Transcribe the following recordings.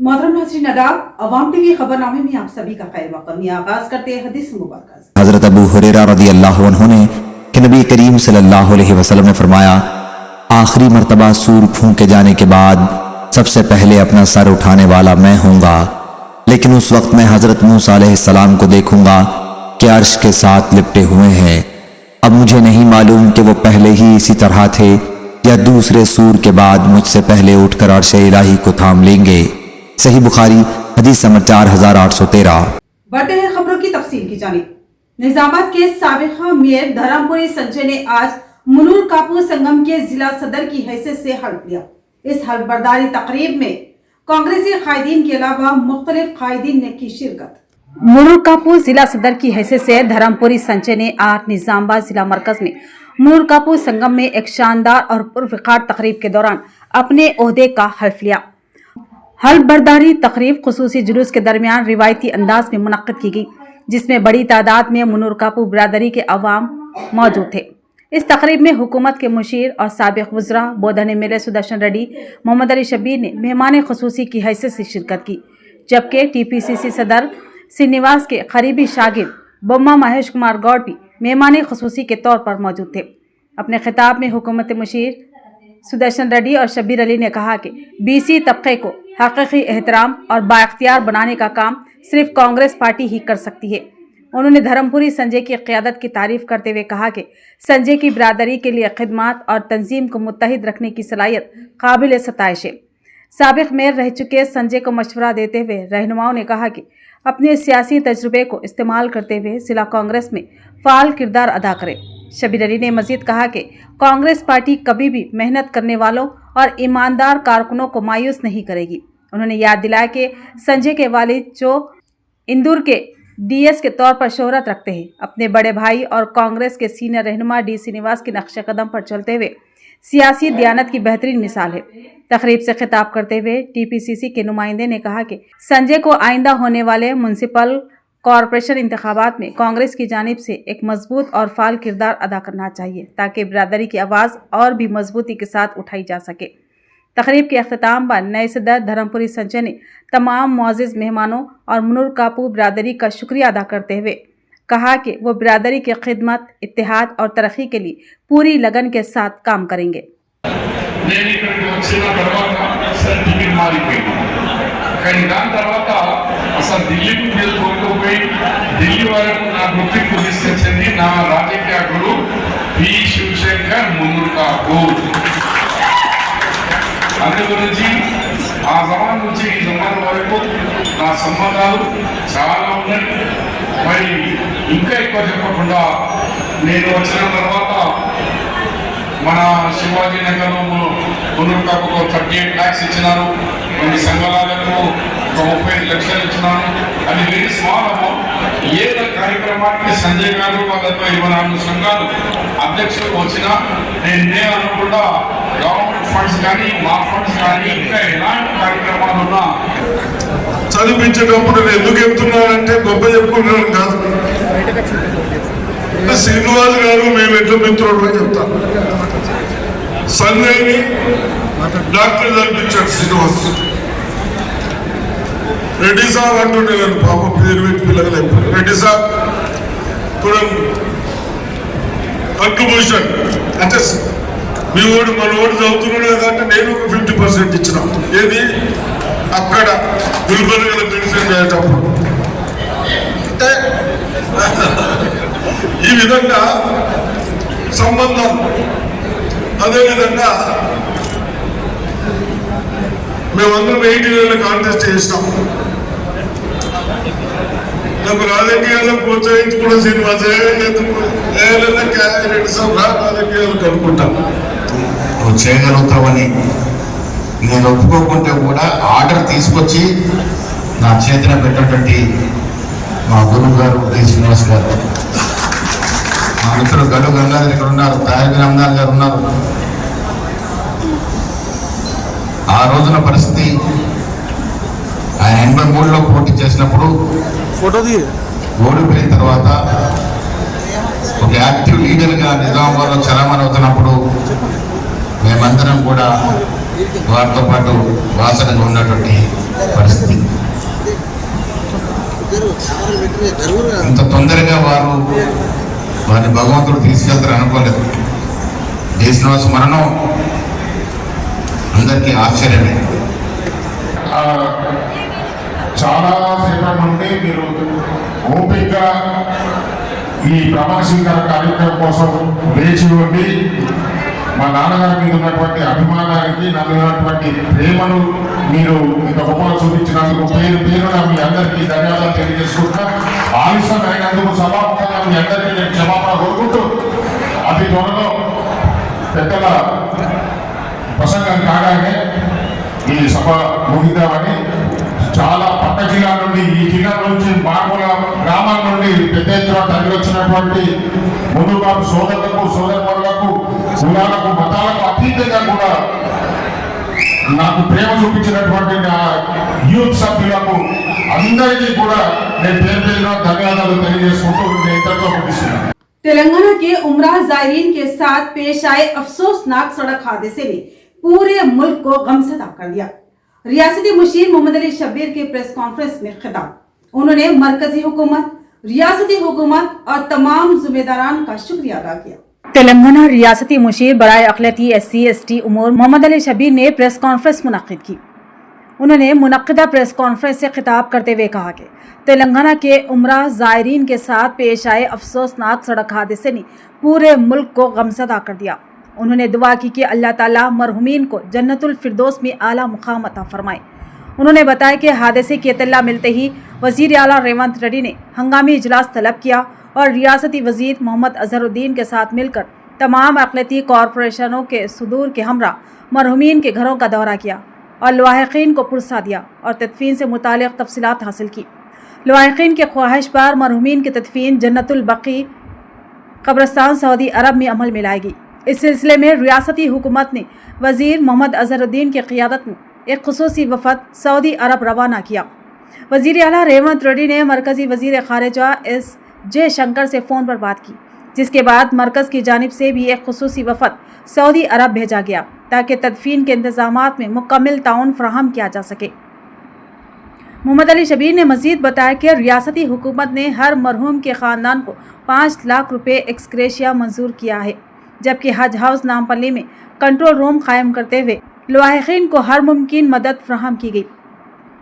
मोहतरम नाज़रीन आदाब, अवाम टीवी खबरनामे में आप सभी का खैर मक़दम। आगाज करते हैं हदीस मुबारक। हज़रत अबू हुरैरा रज़ियल्लाहु अन्हु ने कि नबी करीम सल्लल्लाहु अलैहि वसल्लम ने फरमाया, आखिरी मर्तबा सूर फूंके जाने के बाद सबसे पहले अपना सर उठाने वाला मैं हूँगा, लेकिन उस वक्त मैं हज़रत मूसा अलैहिस्सलाम को देखूंगा कि अर्श के साथ लिपटे हुए हैं। अब मुझे नहीं मालूम कि वो पहले ही इसी तरह थे या दूसरे सूर के बाद मुझसे पहले उठकर अर्श इलाही को थाम लेंगे। सही बुखारी हदीस नंबर 4813। बढ़ते हैं खबरों की तफसील की जानिब। निजामाबाद के साबिका मेयर धर्मपुरी संजय ने आज मुनूर कापू संगम के जिला सदर की हैसियत से हल्फ लिया। इस हल्फ बर्दारी तकरीब में कांग्रेसी कायदीन के अलावा मुख्तलिफ कायदीन ने की शिरकत। मुनूर कापू जिला सदर की हैसियत से धर्मपुरी संजय ने आज निजामाबाद जिला मरकज में मुनूर कापू संगम में एक शानदार और पुरवकार तकरीब के दौरान अपने ओहदे का हल्फ लिया। हल्फ बर्दारी तकरीब खुसूसी जुलूस के दरमियान रिवायती अंदाज में मुनक्किद की गई, जिसमें बड़ी तादाद में मुनूर कापू बिरादरी के अवाम मौजूद थे। इस तकरीब में हुकूमत के मुशीर और साबिक वज़रा बोधन एमएलए सुदर्शन रेड्डी, मोहम्मद अली शब्बीर ने मेहमान खुसूसी की हैसियत से शिरकत की, जबकि टीपीसीसी सदर श्रीनिवास के करीबी शागिर्द बोम्मा महेश कुमार गौड़ भी मेहमान खुसूसी के तौर पर मौजूद थे। अपने खिताब में हुकूमत मुशीर सुदर्शन रेड्डी और शब्बीर अली ने कहा कि बीसी तबके को हकीकी एहतराम और बाइख्तियार बनाने का काम सिर्फ कांग्रेस पार्टी ही कर सकती है। उन्होंने धर्मपुरी संजय की क़यादत की तारीफ करते हुए कहा कि संजय की बिरादरी के लिए खिदमात और तंजीम को मुत्तहिद रखने की सलाहियत काबिल सताइश है। साबिक मेयर रह चुके संजय को मशवरा देते हुए रहनुमाओं ने कहा कि अपने सियासी तजुर्बे को इस्तेमाल करते हुए जिला कांग्रेस में फ़ाल किरदार अदा करें। शब्बीर अली ने मजीद कहा कि कांग्रेस पार्टी कभी भी मेहनत करने वालों और ईमानदार कारकुनों को मायूस नहीं करेगी। उन्होंने याद दिलाया कि संजय के वालिद जो इंदौर के डीएस के तौर पर शोहरत रखते हैं, अपने बड़े भाई और कांग्रेस के सीनियर रहनुमा डी श्रीनिवास के नक्शे कदम पर चलते हुए सियासी दियानत की बेहतरीन मिसाल है। तकरीब से खिताब करते हुए टीपीसीसी के नुमाइंदे ने कहा कि संजय को आइंदा होने वाले म्युनिसिपल कॉरपोरेशन इंतखाबात में कांग्रेस की जानिब से एक मजबूत और फाल किरदार अदा करना चाहिए, ताकि बिरादरी की आवाज़ और भी मजबूती के साथ उठाई जा सके। तकरीब के अख्ताम पर नए सदर धर्मपुरी संजय ने तमाम मुअज़्ज़िज़ मेहमानों और मुनूर कापू बिरादरी का शुक्रिया अदा करते हुए कहा कि वो बिरादरी की खिदमत, इत्तेहाद और तरक्की के लिए पूरी लगन के साथ काम करेंगे। అసలు ఢిల్లీకి తీసుకుపోయి ఢిల్లీ వరకు నా గుర్తింపు తీసుకొచ్చింది నా రాజకీయ గురు పి శివశంకర్ మున్నూర్ కాపూర్. అందు గురించి ఆ జమాన్ నుంచి ఈ జమాన్ వరకు నా సంబంధాలు చాలా ఉన్నాయి. మరి ఇంకా ఎక్కువ చెప్పకుండా నేను వచ్చిన తర్వాత మన శివాజీ నగర్లో మున్నూర్ కాపుకు 38 lakhs ఇచ్చినారు. కొన్ని సంఘాలకు 35 లక్షలు ఇచ్చినాను. అది వెరీ స్మాల్ అమౌంట్. ఏ కార్యక్రమానికి సంజయ్ గారు వాళ్ళతో 24 సంఘాలు అధ్యక్షులు వచ్చినా నేను అనుకుంటా గవర్నమెంట్ ఫండ్స్ కానీ మా ఫండ్స్ కానీ ఇంకా ఎలాంటి కార్యక్రమాలు ఉన్నా చదివించేటప్పుడు నేను ఎందుకు చెప్తున్నానంటే గొప్ప చెప్పుకుంటున్నాను కాదు. శ్రీనివాస్ గారు మేము ఎట్లా మిత్రుడు అని చెప్తాను. సంజయ్ని డాక్టర్ చదివించాడు శ్రీనివాస్. రెడ్డి సాబ్ అంటుండే నేను పాప పేరు పెట్టి పిల్లలు రెడ్డి సాబ్ కూడా కంట్రిబ్యూషన్ అంటే మీ ఓడు మన ఓడు చదువుతున్నాడు కదా అంటే నేను 50% ఇచ్చిన. ఏది అక్కడ గుల్బర్గలో మెడిసిన్ చేసేటప్పుడు అంటే ఈ విధంగా సంబంధం. అదేవిధంగా మేమందరం 80 కాంటెస్ట్ చేసినాం. నాకు రాజకీయాల్లో ప్రోత్సహించుకున్న శ్రీనివాస రాజకీయాలు కనుక్కుంటాను. నువ్వు చేయగలుగుతావని నేను ఒప్పుకోకుంటే కూడా ఆర్డర్ తీసుకొచ్చి నా చేతిన పెట్టినటువంటి మా గురువు గారు డి శ్రీనివాస్ గారు, మా మిత్రుడు గడు గంగాధర్ ఇక్కడ ఉన్నారు, తారక రామదాస్ గారు ఉన్నారు. ఆ రోజున పరిస్థితి ఆయన 83లో పోటీ చేసినప్పుడు ఓడిపోయిన తర్వాత ఒక యాక్టివ్ లీడర్గా నిజామాబాద్లో చలామణి అవుతున్నప్పుడు మేమందరం కూడా వారితో పాటు వాసనగా ఉన్నటువంటి పరిస్థితి. ఇంత తొందరగా వారిని భగవంతుడు తీసుకెళ్తారు అనుకోలేదు. జయశ్రీనివాస్ మరణం అందరికీ ఆశ్చర్యమే. చాలా సేపటి నుండి మీరు ఓపికగా ఈ ప్రమాణ స్వీకార కార్యక్రమం కోసం వేచి ఉండి మా నాన్నగారి మీద ఉన్నటువంటి అభిమానానికి నాకు ఉన్నటువంటి ప్రేమను మీరు ఇంత గొప్పగా చూపించినందుకు పేరున మీ అందరికీ ధన్యవాదాలు తెలియజేసుకుంటున్నా. ఆలస్యం అయినందుకు సభాముఖంగా మీ అందరికీ నేను క్షమాపణ కోరుకుంటూ అతి త్వరలో పెద్దల ప్రసంగం కాగానే ఈ సభ ముగిద్దామని, చాలా పక్క జిల్లా నుండి ఈ జిల్లా నుంచి మామూల గ్రామాల నుండి పెద్ద ఎత్తున తరలి వచ్చినటువంటి ముందుబాబు సోదరులకు సోదరులకు కులాలకు మతాలకు అతీతంగా కూడా నాకు ప్రేమ చూపించినటువంటి నా యూత్ సభ్యులకు అందరికీ కూడా నేను పేరు పేరున ధన్యవాదాలు తెలియజేసుకుంటూ నేను ఇంతతో ముగిస్తున్నాను. तेलंगाना के उमरा जायरीन के साथ पेश आए अफसोसनाक सड़क हादसे ने पूरे मुल्क को गमसदा कर दिया। रियासती मुशीर मोहम्मद अली शब्बीर के प्रेस कॉन्फ्रेंस में खिताब, उन्होंने मरकजी हुकूमत, रियासती हुकूमत और तमाम जिम्मेदारान का शुक्रिया अदा किया। तेलंगाना रियासती मुशीर बराए अक़लियती SC/ST उमूर मोहम्मद अली शब्बीर ने प्रेस कॉन्फ्रेंस मुनक्किद की। उन्होंने मुनक्किदा प्रेस कॉन्फ्रेंस से खिताब करते हुए कहा कि तेलंगाना के उमरा ज़ायरीन के साथ पेश आए अफसोसनाक सड़क हादसे ने पूरे मुल्क को गमज़दा कर दिया। उन्होंने दुआ की कि अल्लाह ताला मरहुमीन को जन्नतुल फिरदौस में आला मुकाम अता फरमाए। उन्होंने बताया कि हादसे की इत्तला मिलते ही वज़ीर आला रेवंत रेड्डी ने हंगामी इजलास तलब किया और रियासती वज़ीर मोहम्मद अज़हरुद्दीन के साथ मिलकर तमाम अक़लियती कॉरपोरेशनों के सुदूर के हमरा मरहुमीन के घरों का दौरा किया और लवाहिकीन को पुरसा दिया और तदफीन से मुताल्लिक़ तफसीलात हासिल की। लवाहिकीन के ख्वाहिश पर मरहुमीन की तदफीन जन्नतुल बकी कब्रिस्तान सऊदी अरब में अमल में लाएगी। इस सिलसिले में रियासती हुकूमत ने वज़ीर मोहम्मद अज़हरुद्दीन की क़ियादत में एक ख़ुसूसी वफ़द सऊदी अरब रवाना किया। वज़ीर आला रेवंत रेड्डी ने मरकज़ी वज़ीर ख़ारिजा S.J. शंकर से फ़ोन पर बात की, जिसके बाद मरकज़ की जानिब से भी एक ख़ुसूसी वफ़द सऊदी अरब भेजा गया ताकि तदफीन के इंतज़ामात में मुकम्मल ताउन फ़राहम किया जा सके। मोहम्मद अली शब्बीर ने मज़ीद बताया कि रियासती हुकूमत ने हर मरहूम के ख़ानदान को 5 लाख रुपये एक्सग्रेशिया मंजूर किया है, जबकि हज हाउस नामपल्ली में कंट्रोल रूम कायम करते हुए लवाहिकीन को हर मुमकिन मदद फराहम की गई।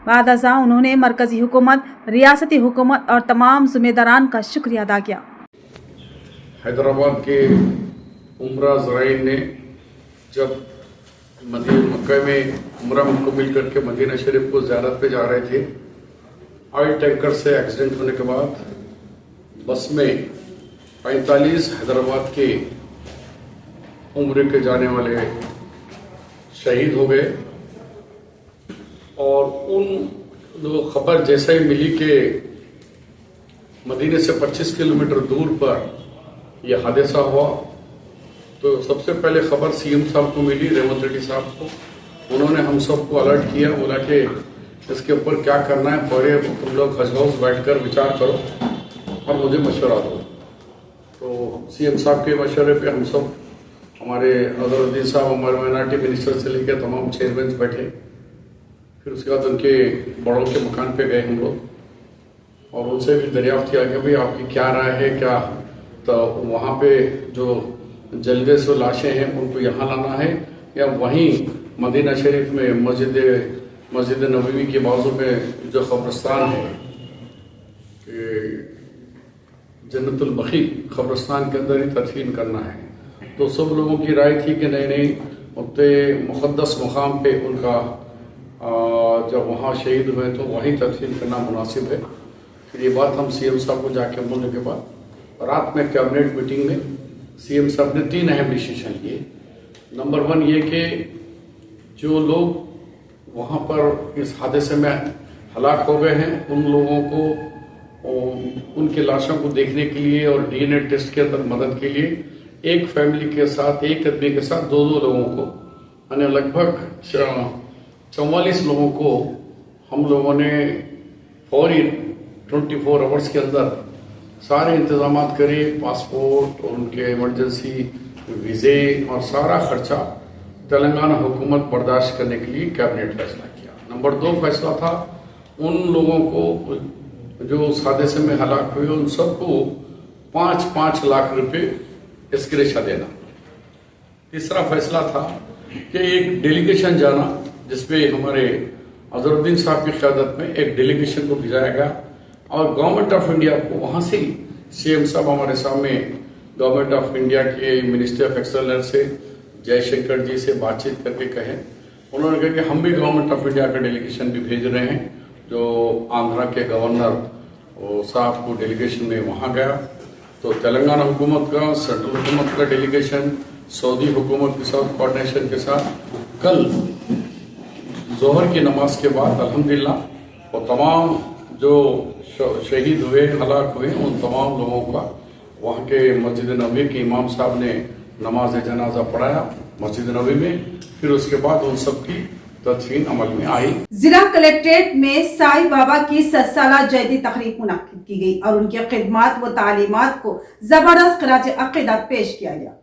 बाद अज़ा उन्होंने मरकज़ी हुकूमत, रियासती हुकूमत और तमाम ज़िम्मेदारान का शुक्रिया अदा किया। हैदराबाद के उमरा ज़राइन ने जब मक्का में उमरा मुकम्मिल करके मदीना शरीफ को ज़ियारत पे जा रहे थे, ऑयल टैंकर से एक्सीडेंट होने के बाद बस में 45 हैदराबाद के उम्रे के जाने वाले शहीद हो गए। और उन खबर जैसे ही मिली कि मदीने से 25 किलोमीटर दूर पर यह हादसा हुआ, तो सबसे पहले खबर CM साहब को मिली, रेवंत रेड्डी साहब को। उन्होंने हम सबको अलर्ट किया, बोला कि इसके ऊपर क्या करना है, पहले तुम लोग हज हाउस बैठकर विचार करो और मुझे मशवरा दो। तो CM साहब के मशवरे पे हम सब, हमारे अज़हरुद्दीन साहब, हमारे माइनॉरिटी मिनिस्टर से लेकर तमाम चेयरमैन बैठे। फिर उसके बाद उनके बड़ों के मकान पे गए हम लोग और उनसे भी दरियाफ्त किया कि भाई आपकी क्या राय है, क्या तो वहाँ पे जो जलदे से लाशें हैं उनको यहाँ लाना है या वहीं मदीना शरीफ में मस्जिद नबवी के बाजू में जो कब्रिस्तान है जन्नतुल बकी कब्रिस्तान के अंदर ही तदफीन करना है। तो सब लोगों की राय थी कि नहीं उतने मुक़द्दस मुकाम पे उनका जब वहाँ शहीद हुए तो वहीं तदफीन करना मुनासिब है। फिर ये बात हम CM साहब को जाके बोलने के बाद रात में कैबिनेट मीटिंग में CM साहब ने 3 अहम डिसीजन लिए। नंबर 1 ये कि जो लोग वहाँ पर इस हादसे में हलाक हो गए हैं उन लोगों को उनके लाशों को देखने के लिए और DNA टेस्ट के अंदर मदद के लिए एक फैमिली के साथ, एक आदमी के साथ 2 लोगों को, यानी लगभग 44 लोगों को हम लोगों ने फौरी 24 आवर्स के अंदर सारे इंतजाम करे, पासपोर्ट और उनके इमरजेंसी वीज़े और सारा खर्चा तेलंगाना हुकूमत बर्दाश्त करने के लिए कैबिनेट फैसला किया। नंबर 2 फैसला था उन लोगों को जो उस हादसे में हलाक हुए उन सबको 5-5 लाख रुपए एस्क्रेशा देना। तीसरा फैसला था कि एक डेलीगेशन जाना, जिसपे हमारे अजहरुद्दीन साहब की क़यादत में एक डेलीगेशन को भिजाया गया और गवर्नमेंट ऑफ इंडिया को वहाँ से ही सीएम साहब हमारे सामने गवर्नमेंट ऑफ इंडिया के मिनिस्ट्री ऑफ एक्सलेंस से जयशंकर जी से बातचीत करके कहे, उन्होंने कहा कि हम भी गवर्नमेंट ऑफ इंडिया का डेलीगेशन भी भेज रहे हैं। जो आंध्रा के गवर्नर साहब को डेलीगेशन में वहाँ गया, तो तेलंगाना हुकूमत का, सेंट्रल हुकूमत का डेलीगेशन सऊदी हुकूमत के साथ कोऑर्डिनेशन के साथ कल जोहर की नमाज के बाद अल्हम्दुलिल्लाह वो तमाम जो शहीद हुए, हलाक हुए, उन तमाम लोगों का वहाँ के मस्जिद नबी के इमाम साहब ने नमाज जनाजा पढ़ाया मस्जिद नबी में। फिर उसके बाद उन सब की तदफीन अमल में आई। जिला कलेक्ट्रेट में साईं बाबा की 7 साला जयंती तकरीब मुनक्किद की गई और उनकी खिदमत व तालीमात को जबरदस्त खराज अकीदत पेश किया गया।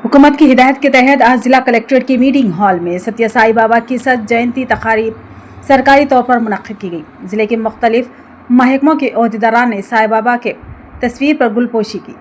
हुकूमत की हिदायत के तहत आज जिला कलेक्ट्रेट की मीटिंग हॉल में सत्य साईं बाबा की 7 जयंती तकारीब सरकारी तौर पर मुनक्किद की गई। जिले के मुख्तलिफ महकमों के ओहदेदारान ने साईं बाबा के तस्वीर पर गुलपोशी की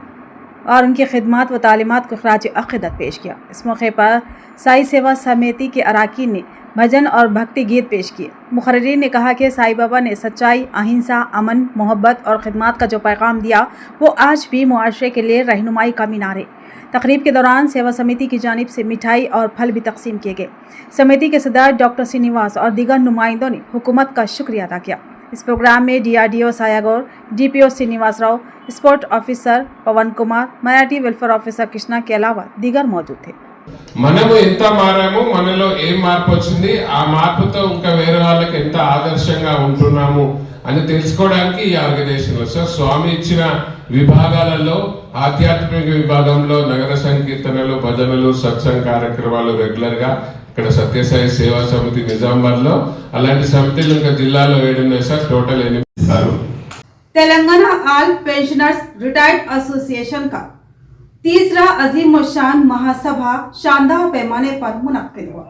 और उनकी खिदमत व तालीमात को खराज अकीदत पेश किया। इस मौके पर साई सेवा समिति के अराकीन ने भजन और भक्ति गीत पेश किए। मुखर्रीन ने कहा कि साईं बाबा ने सच्चाई, अहिंसा, अमन, मोहब्बत और खिदमत का जो पैगाम दिया वो आज भी मुआशरे के लिए रहनुमाई का मीनार है। तकरीब के दौरान सेवा समिति की जानिब से मिठाई और फल भी तकसीम किए गए। समिति के सदर डॉक्टर श्रीनिवास और दीगर नुमाइंदों ने हुकूमत का शुक्रिया अदा किया। इस प्रोग्राम में DRDO सायागौर, DPO Srinivas Rao, sport officer Pawan Kumar, Marathi welfare officer Krishna के अलावा दीगर मौजूद थे। మనము ఎంత మారామో, మనలో ఏం మార్పు వచ్చింది, ఆ మార్పుతో ఇంకా వేరే వాళ్ళకి ఎంత ఆదర్శంగా ఉంటున్నాము అని తెలుసుకోవడానికి ఈ ఆర్గనైజేషన్ సార్ స్వామి ఇచ్చిన విభాగాలలో ఆధ్యాత్మిక విభాగంలో నగర సంకీర్తనలు, భజనలు, సత్సంగ కార్యక్రమాలు రెగ్యులర్ గా ఇక్కడ సత్యసాయి సేవా సమితి నిజామాబాద్ లో అలాంటి సమితిలు ఇంకా జిల్లాలో 7 ఉన్నాయి సార్, టోటల్ 8। तेलंगाना आल पेंशनर्स रिटायर्ड एसोसिएशन का तीसरा अजीम शान महासभा शानदार पैमाने पर मुनक्किद हुआ।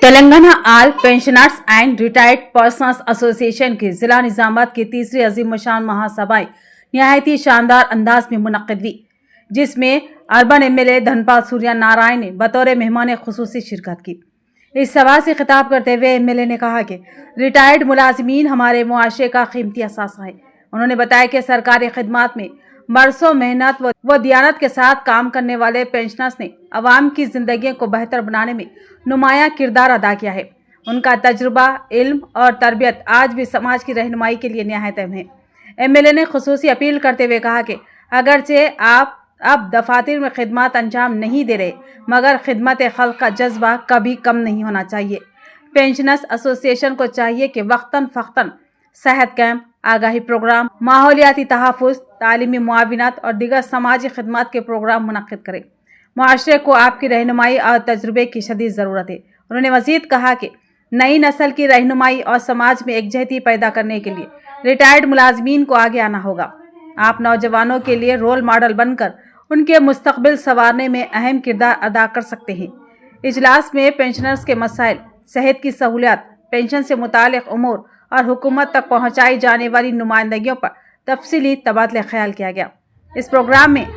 तेलंगाना आल पेंशनर्स एंड रिटायर्ड पर्सनर्स एसोसिएशन की जिला निजामाबाद की तीसरी अजीम शान महासभाएं निहायत ही शानदार अंदाज में मुनक्किद हुई, जिसमें अर्बन MLA धनपाल सूर्या नारायण ने बतौर मेहमान खुसूसी शिरकत की। इस सभा से खिताब करते हुए MLA ने कहा कि रिटायर्ड मुलाजिमीन हमारे मुआशरे का कीमती असासा है। उन्होंने बताया कि सरकारी खिदमत में बरसों मेहनत व दियानत के साथ काम करने वाले पेंशनर्स ने अवाम की जिंदगी को बेहतर बनाने में नुमायां किरदार अदा किया है। उनका तजुर्बा, इल्म और तरबियत आज भी समाज की रहनुमाई के लिए निहायत अहम है। MLA ने खुसूसी अपील करते हुए कहा कि अगरचे आप अब दफातर में खिदमत अंजाम नहीं दे रहे, मगर खिदमत खल्क का जज्बा कभी कम नहीं होना चाहिए। पेंशनर्स एसोसिएशन को चाहिए कि वक्तन फ़क्तन सेहत कैंप, आगाही प्रोग्राम, माहौलियाती तहफ़्फ़ुज़, तालीमी मुआविनत और दीगर समाजी खिदमत के प्रोग्राम मुनक्किद करें। मुआशरे को आपकी रहनुमाई और तजुर्बे की शदीद ज़रूरत है। उन्होंने मज़ीद कहा कि नई नस्ल की रहनुमाई और समाज में एकजहती पैदा करने के लिए रिटायर्ड मुलाजमीन को आगे आना होगा। आप नौजवानों के लिए रोल मॉडल बनकर उनके मुस्तकबिल संवारने में अहम किरदार अदा कर सकते हैं। इजलास में पेंशनर्स के मसाइल, सेहत की सहूलियात, पेंशन से मुतालिक उमूर और हुकूमत तक पहुँचाई जाने वाली नुमाइंदगियों पर तफसीली तबादला ख्याल किया गया। इस प्रोग्राम में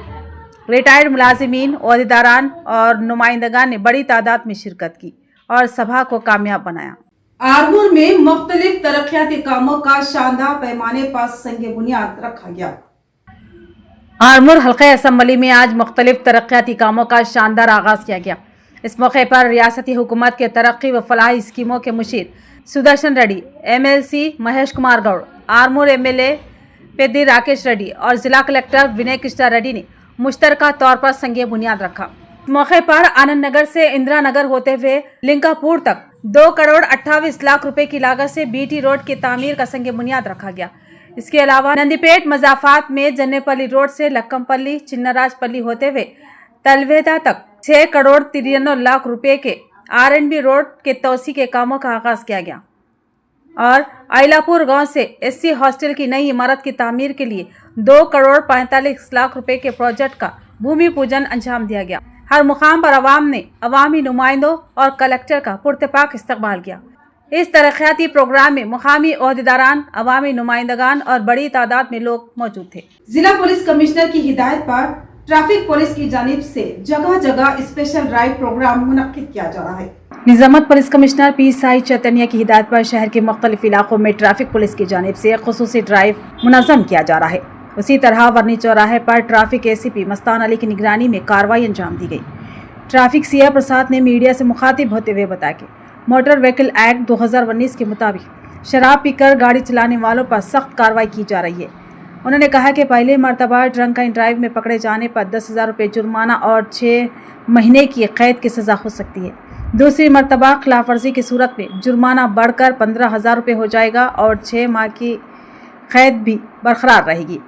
रिटायर्ड मुलाजिमीन, ओहदेदारान और नुमाइंदगान ने बड़ी तादाद में शिरकत की और सभा को कामयाब बनाया। आरमूर में मुख्तलिफ तरक्याती कामों का शानदार पैमाने पर संग बुनियाद रखा गया। आरमूर हल्का असम्बली में आज मुख्तलिफ तरक्याती कामों का शानदार आगाज किया गया। इस मौके पर रियासती हुकूमत के तरक्की व फलाही स्कीमों के मुशीर सुदर्शन रेड्डी, MLC महेश कुमार गौड़, आरमूर MLA पेद्दी राकेश रेड्डी और जिला कलेक्टर विनय कृष्णा रेड्डी ने मुश्तरका तौर पर संग बुनियाद रखा। इस मौके पर आनंद नगर से इंदिरा नगर होते हुए लिंकापुर तक 2 करोड़ 28 लाख रुपए की लागत से BT रोड की तामीर का संग बुनियाद रखा गया। इसके अलावा नंदीपेट मजाफात में जन्नेपल्ली रोड से लक्कमपल्ली, चिन्नराजपल्ली होते हुए तलवेदा तक 6 करोड़ 93 लाख रुपए के R&B रोड के तोसी के कामों का आगाज किया गया और आइलापुर गांव से SC हॉस्टल की नई इमारत की तामीर के लिए 2 करोड़ 45 लाख रुपए के प्रोजेक्ट का भूमि पूजन अंजाम दिया गया। हर मुकाम पर अवाम ने अवामी नुमाइंदों और कलेक्टर का पुरतपाक इस्तकबाल किया। इस तरक्याती प्रोग्राम में मुकामी ओहदेदारान, अवामी नुमाइंदगान और बड़ी तादाद में लोग मौजूद थे। जिला पुलिस कमिश्नर की हिदायत पर ट्रैफिक पुलिस की जानिब से जगह जगह स्पेशल ड्राइव प्रोग्राम मुनक्किद किया जा रहा है। निजामत पुलिस कमिश्नर पी साई चैतन्य की हिदायत पर शहर के मुख्तलिफ इलाकों में ट्रैफिक पुलिस की जानिब से खुसूसी ड्राइव मुनज़्ज़म किया जा रहा है। उसी तरह वर्नी चौराहे पर ट्रैफिक एसीपी मस्तान अली की निगरानी में कार्रवाई अंजाम दी गई। ट्रैफिक सीए प्रसाद ने मीडिया से मुखातिब होते हुए बताया कि मोटर व्हीकल एक्ट 2019 के मुताबिक शराब पीकर गाड़ी चलाने वालों पर सख्त कार्रवाई की जा रही है। उन्होंने कहा कि पहले मरतबा ड्रंक एंड ड्राइव में पकड़े जाने पर 10,000 रुपये जुर्माना और 6 महीने की कैद की सज़ा हो सकती है। दूसरी मरतबा खिलाफ वर्जी की सूरत में जुर्माना बढ़कर 15,000 रुपये हो जाएगा और 6 माह की कैद भी बरकरार रहेगी।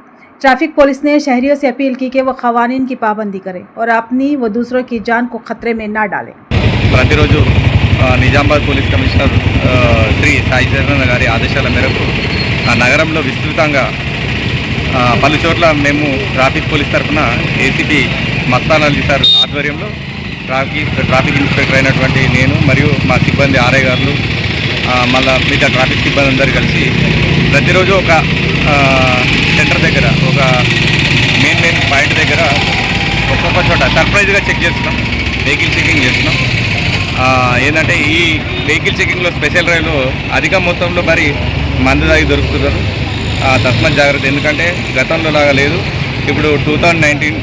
ट्रैफिक पुलिस ने शहरियों से अपील की कि वो क़वानीन की पाबंदी करें और अपनी व दूसरों की जान को खतरे में न डालें। ప్రతిరోజు నిజామాబాద్ పోలీస్ కమిషనర్ శ్రీ సాయి చరణ్ గారి ఆదేశాల మేరకు నగరంలో విస్తృతంగా పలు చోట్ల మేము ట్రాఫిక్ పోలీస్ తరఫున ఏసీపీ మస్తాన్ అలీ సార్ ఆధ్వర్యంలో ట్రాఫిక్ ఇన్స్పెక్టర్ అయినటువంటి నేను మరియు మా సిబ్బంది ఆర్ఐ గారు మళ్ళీ మిగతా ట్రాఫిక్ సిబ్బంది అందరూ కలిసి ప్రతిరోజు ఒక సెంటర్ దగ్గర ఒక మెయిన్ పాయింట్ దగ్గర ఒక్కొక్క చోట సర్ప్రైజ్గా చెక్ చేస్తున్నాం, వెహికల్ చెకింగ్ చేస్తున్నాం. ఏంటంటే ఈ వెహికల్ చెకింగ్లో స్పెషల్ డ్రైవ్లో అధిక మొత్తంలో మరి మందు తాగి దొరుకుతున్నారు. తస్మాత్ జాగ్రత్త, ఎందుకంటే గతంలో లాగా లేదు. ఇప్పుడు 2019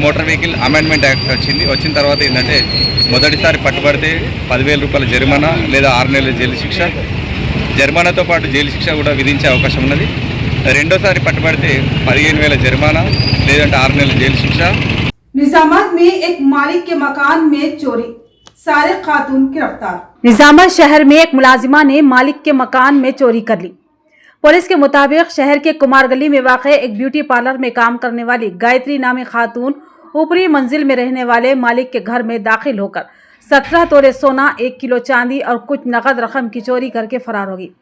మోటార్ వెహికల్ అమెండ్మెంట్ యాక్ట్ వచ్చిన తర్వాత ఏంటంటే మొదటిసారి పట్టుబడితే 10,000 రూపాయల జరిమానా లేదా 6 నెలల జైలు శిక్ష, జరిమానాతో పాటు జైలు శిక్ష కూడా విధించే అవకాశం ఉన్నది. రెండోసారి పట్టుబడితే 15,000 జరిమానా లేదంటే 6 నెలల జైలు శిక్ష. निजामत में एक मालिक के मकान में चोरी, सारिक खातून गिरफ्तार। निजामत शहर में एक मुलाजिमा ने मालिक के मकान में चोरी कर ली। पुलिस के मुताबिक शहर के कुमार गली में वाक़ एक ब्यूटी पार्लर में काम करने वाली गायत्री नामी खातून ऊपरी मंजिल में रहने वाले मालिक के घर में दाखिल होकर 17 तोले सोना, 1 किलो चांदी और कुछ नकद रकम की चोरी करके फरार हो गई।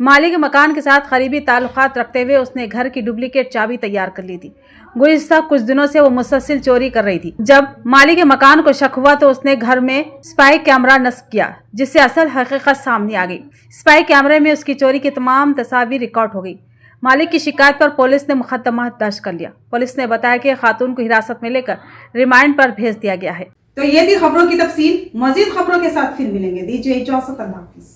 मालिक मकान के साथ करीबी ताल्लुकात रखते हुए उसने घर की डुप्लीकेट चाबी तैयार कर ली थी। गुज़िश्ता कुछ दिनों से वो मुसलसल चोरी कर रही थी। जब मालिक मकान को शक हुआ तो उसने घर में स्पाई कैमरा नस्ब किया, जिससे असल हकीकत सामने आ गई। स्पाई कैमरे में उसकी चोरी की तमाम तस्वीर रिकॉर्ड हो गई। मालिक की शिकायत पर पुलिस ने मुकदमा दर्ज कर लिया। पुलिस ने बताया कि खातून को हिरासत में लेकर रिमांड पर भेज दिया गया है। तो ये थी खबरों की तफसील। मजीद खबरों के साथ फिर मिलेंगे। दीजिए इजाजत, अल्लाह हाफिज़।